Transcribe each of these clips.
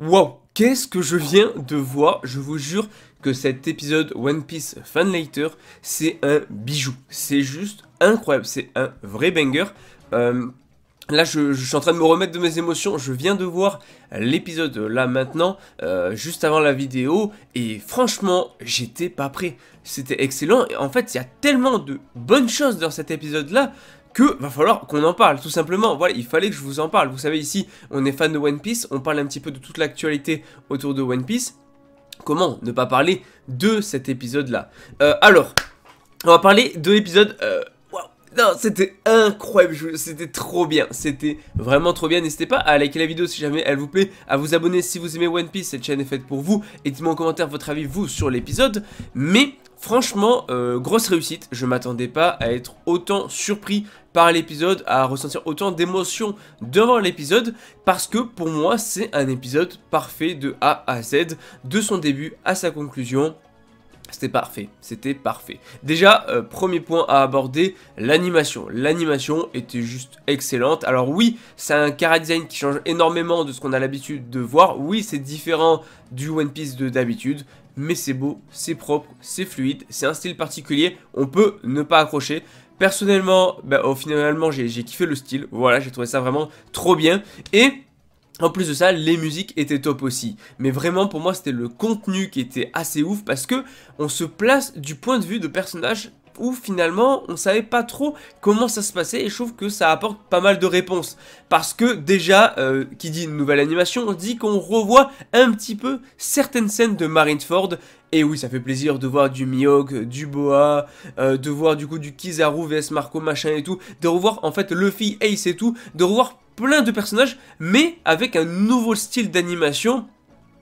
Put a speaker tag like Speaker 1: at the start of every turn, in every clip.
Speaker 1: Wow, qu'est-ce que je viens de voir? Je vous jure que cet épisode One Piece Fan Later, c'est un bijou. C'est juste incroyable, c'est un vrai banger. Euh, Là, je suis en train de me remettre de mes émotions. Je viens de voir l'épisode là maintenant, juste avant la vidéo, et franchement, j'étais pas prêt. C'était excellent. Et en fait, il y a tellement de bonnes choses dans cet épisode-là que va falloir qu'on en parle, tout simplement. Voilà, il fallait que je vous en parle. Vous savez, ici, on est fan de One Piece, on parle un petit peu de toute l'actualité autour de One Piece. Comment ne pas parler de cet épisode-là? Alors, on va parler de l'épisode... Non, c'était incroyable, c'était trop bien, c'était vraiment trop bien. N'hésitez pas à liker la vidéo si jamais elle vous plaît, à vous abonner si vous aimez One Piece, cette chaîne est faite pour vous. Et dites-moi en commentaire votre avis, vous, sur l'épisode. Mais franchement, grosse réussite, je m'attendais pas à être autant surpris par l'épisode, à ressentir autant d'émotions devant l'épisode, parce que pour moi, c'est un épisode parfait de A à Z, de son début à sa conclusion. C'était parfait, c'était parfait. Déjà, premier point à aborder, l'animation. L'animation était juste excellente. Alors oui, c'est un chara-design qui change énormément de ce qu'on a l'habitude de voir. Oui, c'est différent du One Piece de d'habitude, mais c'est beau, c'est propre, c'est fluide, c'est un style particulier, on peut ne pas accrocher. Personnellement, finalement, j'ai kiffé le style, voilà, j'ai trouvé ça vraiment trop bien. Et... en plus de ça, les musiques étaient top aussi. Mais vraiment, pour moi, c'était le contenu qui était assez ouf parce que on se place du point de vue de personnages où finalement, on savait pas trop comment ça se passait et je trouve que ça apporte pas mal de réponses. Parce que déjà, qui dit une nouvelle animation, on dit qu'on revoit un petit peu certaines scènes de Marineford. Et oui, ça fait plaisir de voir du Mihawk, du Boa, de voir du coup du Kizaru vs Marco machin et tout, de revoir en fait Luffy, Ace et tout, de revoir plein de personnages, mais avec un nouveau style d'animation.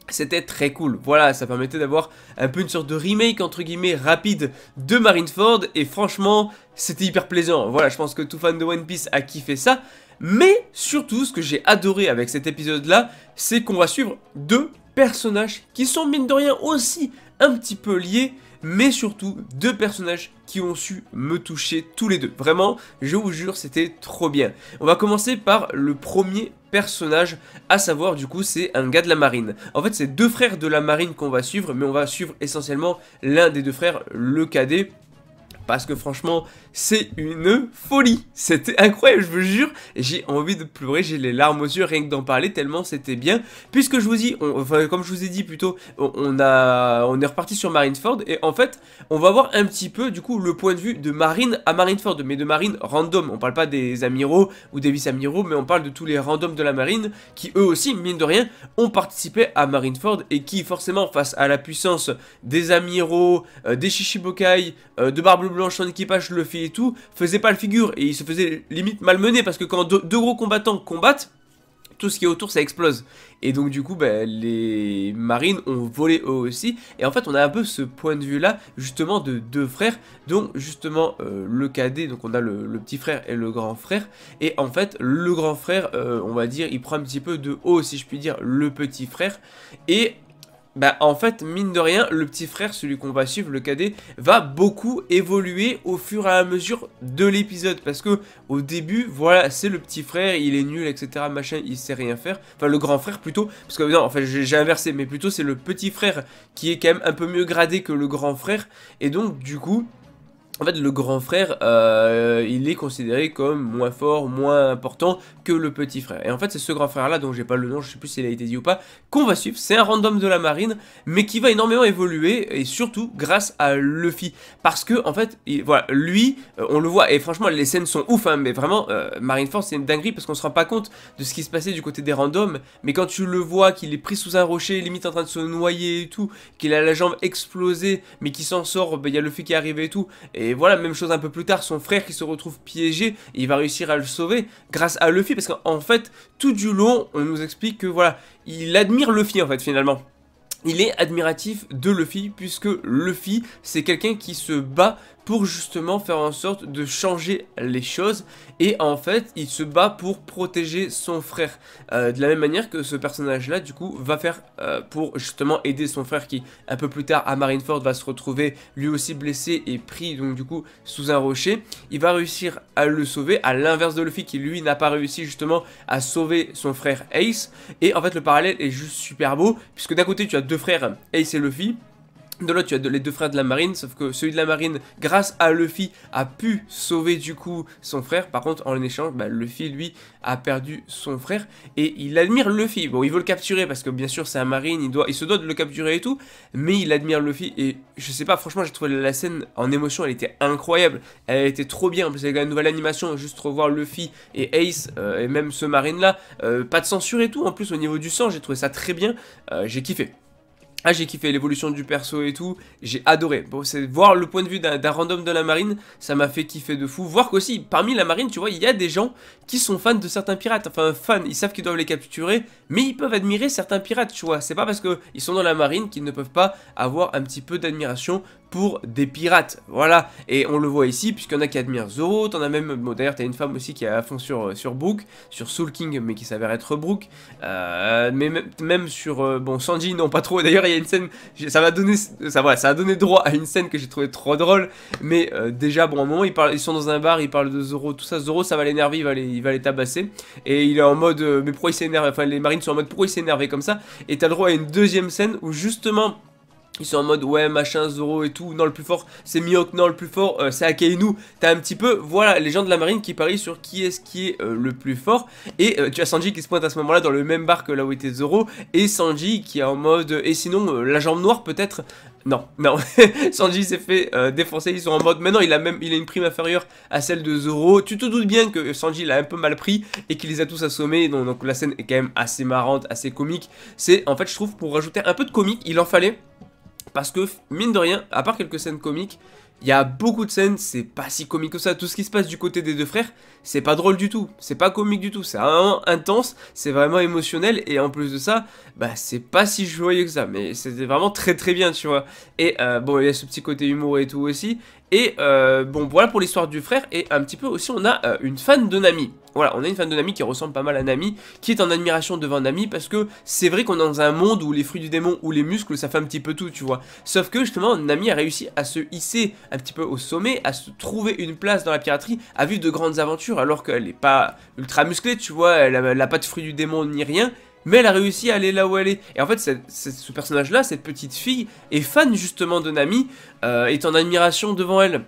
Speaker 1: C'était très cool, voilà, ça permettait d'avoir un peu une sorte de remake entre guillemets rapide de Marineford et franchement c'était hyper plaisant. Voilà, je pense que tout fan de One Piece a kiffé ça, mais surtout ce que j'ai adoré avec cet épisode là, c'est qu'on va suivre deux personnages qui sont mine de rien aussi un petit peu liés, mais surtout deux personnages qui ont su me toucher tous les deux. Vraiment, je vous jure, c'était trop bien. On va commencer par le premier personnage, à savoir du coup c'est un gars de la marine. En fait c'est deux frères de la marine qu'on va suivre, mais on va suivre essentiellement l'un des deux frères, le cadet. Parce que franchement, c'est une folie. C'était incroyable, je vous jure. J'ai envie de pleurer, j'ai les larmes aux yeux rien que d'en parler, tellement c'était bien. Puisque je vous dis, enfin comme je vous ai dit plutôt, on est reparti sur Marineford. Et en fait, on va voir un petit peu du coup le point de vue de Marine à Marineford. Mais de Marine random, on parle pas des amiraux ou des vice-amiraux, mais on parle de tous les randoms de la marine qui eux aussi, mine de rien, ont participé à Marineford. Et qui forcément, face à la puissance des amiraux, des Shishibokai, de Barbe Blanche, son équipage, Luffy et tout, faisait pas le figure et il se faisait limite malmener parce que quand deux gros combattants combattent, tout ce qui est autour ça explose. Et donc du coup les marines ont volé eux aussi. Et en fait on a un peu ce point de vue là justement de deux frères. Donc justement le cadet, donc on a le petit frère et le grand frère. Et en fait le grand frère on va dire il prend un petit peu de haut si je puis dire le petit frère. Et en fait, mine de rien, le petit frère, celui qu'on va suivre, le cadet, va beaucoup évoluer au fur et à mesure de l'épisode. Parce que au début, voilà, c'est le petit frère, il est nul, etc. Machin, il sait rien faire. Enfin, le grand frère plutôt. Parce que non, enfin, j'ai inversé, mais plutôt c'est le petit frère qui est quand même un peu mieux gradé que le grand frère. Et donc, du coup... en fait, le grand frère, il est considéré comme moins fort, moins important que le petit frère. Et en fait, c'est ce grand frère-là, dont j'ai pas le nom, je sais plus s'il a été dit ou pas, qu'on va suivre. C'est un random de la marine, mais qui va énormément évoluer, et surtout grâce à Luffy. Parce que, en fait, voilà, lui, on le voit, et franchement, les scènes sont ouf, hein, mais vraiment, Marineford, c'est une dinguerie, parce qu'on se rend pas compte de ce qui se passait du côté des randoms, mais quand tu le vois, qu'il est pris sous un rocher, limite en train de se noyer et tout, qu'il a la jambe explosée, mais qui s'en sort, il y a Luffy qui est arrivé et tout, et voilà, même chose un peu plus tard, son frère qui se retrouve piégé, et il va réussir à le sauver grâce à Luffy, parce qu'en fait, tout du long, on nous explique que voilà, il admire Luffy en fait finalement. il est admiratif de Luffy, puisque Luffy, c'est quelqu'un qui se bat pour justement faire en sorte de changer les choses, et en fait, il se bat pour protéger son frère, de la même manière que ce personnage-là, du coup, va faire pour justement aider son frère qui, un peu plus tard, à Marineford, va se retrouver lui aussi blessé et pris, donc du coup, sous un rocher. Il va réussir à le sauver, à l'inverse de Luffy, qui lui n'a pas réussi justement à sauver son frère Ace, et en fait, le parallèle est juste super beau, puisque d'un côté, tu as deux frères, Ace et Luffy. De l'autre, tu as les deux frères de la marine, sauf que celui de la marine, grâce à Luffy, a pu sauver du coup son frère. Par contre, en échange, bah, Luffy, lui, a perdu son frère. Et il admire Luffy. Bon, il veut le capturer parce que bien sûr, c'est un marine, il se doit de le capturer et tout. Mais il admire Luffy. Et je sais pas, franchement, j'ai trouvé la scène en émotion, elle était incroyable. Elle était trop bien. En plus, avec la nouvelle animation, juste revoir Luffy et Ace, et même ce marine-là. Pas de censure et tout. En plus, au niveau du sang, j'ai trouvé ça très bien. J'ai kiffé. Ah, j'ai kiffé l'évolution du perso et tout, j'ai adoré. Bon, c'est voir le point de vue d'un random de la marine, ça m'a fait kiffer de fou. Voir qu'aussi, parmi la marine, tu vois, il y a des gens qui sont fans de certains pirates. Enfin, fans, ils savent qu'ils doivent les capturer, mais ils peuvent admirer certains pirates, tu vois. C'est pas parce qu'ils sont dans la marine qu'ils ne peuvent pas avoir un petit peu d'admiration pour des pirates, voilà, et on le voit ici, puisqu'il y en a qui admirent Zoro, t'en as même, bon d'ailleurs t'as une femme aussi qui est à fond sur Brook, sur Soul King, mais qui s'avère être Brook, mais même sur, bon, Sanji, non pas trop, d'ailleurs il y a une scène, ça a donné droit à une scène que j'ai trouvé trop drôle, mais déjà, bon, à un moment, ils sont dans un bar, ils parlent de Zoro, tout ça, Zoro, ça va l'énerver, il va les tabasser, et il est en mode, mais pourquoi il s'énerve, enfin les marines sont en mode, pourquoi il s'est énervé comme ça, et t'as le droit à une deuxième scène où justement, ils sont en mode ouais machin Zoro et tout, non le plus fort c'est Mihawk, non le plus fort c'est Akainu. T'as un petit peu, voilà, les gens de la marine qui parient sur qui est le plus fort. Et tu as Sanji qui se pointe à ce moment là dans le même bar que là où était Zoro. Et Sanji qui est en mode, et sinon la jambe noire peut-être. Non, non, Sanji s'est fait défoncer, ils sont en mode, maintenant il a une prime inférieure à celle de Zoro. Tu te doutes bien que Sanji l'a un peu mal pris et qu'il les a tous assommés, donc la scène est quand même assez marrante, assez comique. C'est, en fait je trouve, pour rajouter un peu de comique, il en fallait. Parce que, mine de rien, à part quelques scènes comiques, il y a beaucoup de scènes, c'est pas si comique que ça. Tout ce qui se passe du côté des deux frères, c'est pas drôle du tout. C'est pas comique du tout. C'est vraiment intense, c'est vraiment émotionnel. Et en plus de ça, bah c'est pas si joyeux que ça. Mais c'était vraiment très très bien, tu vois. Et bon, il y a ce petit côté humour et tout aussi. Et bon, voilà pour l'histoire du frère. Et un petit peu aussi, on a une fan de Nami. Voilà, on a une fan de Nami qui ressemble pas mal à Nami, qui est en admiration devant Nami, parce que c'est vrai qu'on est dans un monde où les fruits du démon ou les muscles, ça fait un petit peu tout, tu vois. Sauf que justement, Nami a réussi à se hisser un petit peu au sommet, à se trouver une place dans la piraterie, à vivre de grandes aventures, alors qu'elle n'est pas ultra musclée, tu vois, elle a pas de fruits du démon ni rien. Mais elle a réussi à aller là où elle est. Et en fait, ce personnage-là, cette petite fille, est fan justement de Nami, est en admiration devant elle.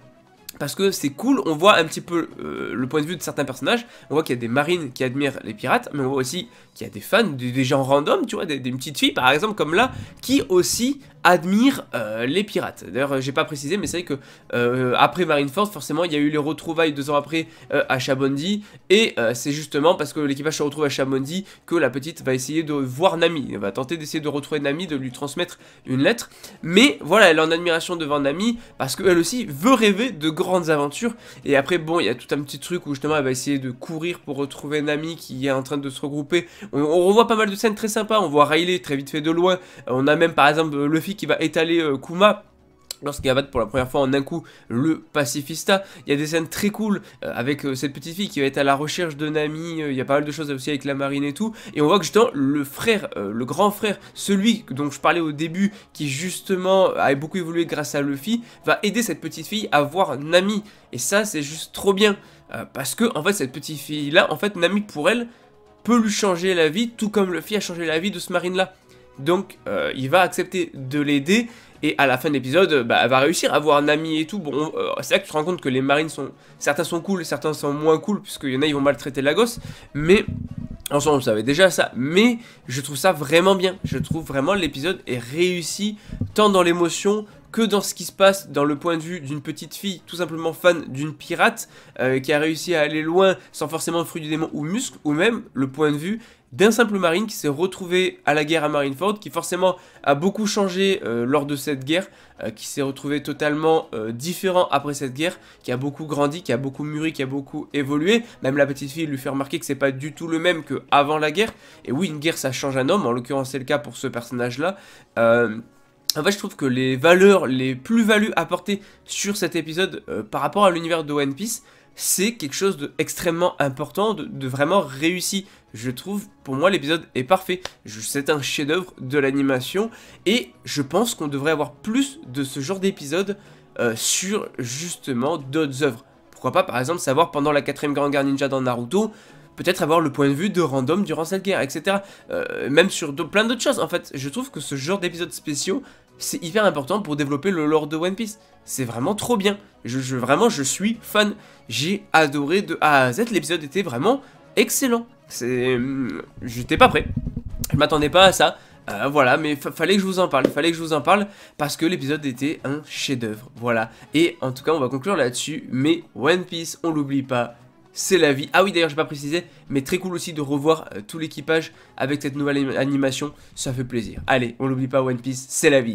Speaker 1: Parce que c'est cool, on voit un petit peu le point de vue de certains personnages. On voit qu'il y a des marines qui admirent les pirates, mais on voit aussi qu'il y a des fans, des gens random, tu vois, des petites filles par exemple comme là, qui aussi admirent les pirates. D'ailleurs, j'ai pas précisé, mais c'est vrai que après Marineford, forcément, il y a eu les retrouvailles 2 ans après à Shabondi, et c'est justement parce que l'équipage se retrouve à Shabondi que la petite va essayer de voir Nami. Elle va tenter d'essayer de retrouver Nami, de lui transmettre une lettre. Mais voilà, elle est en admiration devant Nami parce qu'elle aussi veut rêver de grandes aventures. Et après, bon, il y a tout un petit truc où justement elle va essayer de courir pour retrouver Nami qui est en train de se regrouper. On revoit pas mal de scènes très sympas. On voit Riley très vite fait de loin. On a même par exemple Luffy qui va étaler Kuma lorsqu'il abatte pour la première fois en un coup le pacifista. Il y a des scènes très cool avec cette petite fille qui va être à la recherche de Nami. Il y a pas mal de choses aussi avec la marine et tout. Et on voit que justement le frère, le grand frère, celui dont je parlais au début, qui justement a beaucoup évolué grâce à Luffy, va aider cette petite fille à voir Nami. Et ça c'est juste trop bien. Parce que en fait cette petite fille là, en fait Nami pour elle peut lui changer la vie, tout comme Luffy a changé la vie de ce marine là. Donc il va accepter de l'aider. Et à la fin de l'épisode, bah, elle va réussir à voir Nami et tout. Bon, c'est là que tu te rends compte que les marines sont... Certains sont cool, certains sont moins cool, puisqu'il y en a, ils vont maltraiter la gosse. Mais, en soi, on savait déjà ça. Mais, je trouve ça vraiment bien. Je trouve vraiment l'épisode est réussi, tant dans l'émotion que dans ce qui se passe dans le point de vue d'une petite fille, tout simplement fan d'une pirate, qui a réussi à aller loin, sans forcément fruit du démon ou muscle, ou même le point de vue d'un simple marine qui s'est retrouvé à la guerre à Marineford, qui forcément a beaucoup changé lors de cette guerre, qui s'est retrouvé totalement différent après cette guerre, qui a beaucoup grandi, qui a beaucoup mûri, qui a beaucoup évolué. Même la petite fille lui fait remarquer que c'est pas du tout le même qu'avant la guerre. Et oui, une guerre ça change un homme, en l'occurrence c'est le cas pour ce personnage-là. En fait, je trouve que les valeurs, les plus-values apportées sur cet épisode par rapport à l'univers de One Piece, c'est quelque chose d'extrêmement important, de vraiment réussi. Je trouve, pour moi, l'épisode est parfait. C'est un chef-d'œuvre de l'animation et je pense qu'on devrait avoir plus de ce genre d'épisodes sur justement d'autres œuvres. Pourquoi pas, par exemple, savoir pendant la 4ème Grande Guerre Ninja dans Naruto, peut-être avoir le point de vue de Random durant cette guerre, etc. Même sur plein d'autres choses. En fait, je trouve que ce genre d'épisodes spéciaux, c'est hyper important pour développer le lore de One Piece. C'est vraiment trop bien. Vraiment, je suis fan. J'ai adoré de A à Z. L'épisode était vraiment excellent. J'étais pas prêt. Je m'attendais pas à ça. Voilà, mais fallait que je vous en parle. Fallait que je vous en parle parce que l'épisode était un chef-d'œuvre. Voilà. Et en tout cas, on va conclure là-dessus. Mais One Piece, on l'oublie pas. C'est la vie. Ah oui, d'ailleurs, j'ai pas précisé, mais très cool aussi de revoir tout l'équipage avec cette nouvelle animation. Ça fait plaisir. Allez, on l'oublie pas, One Piece, c'est la vie.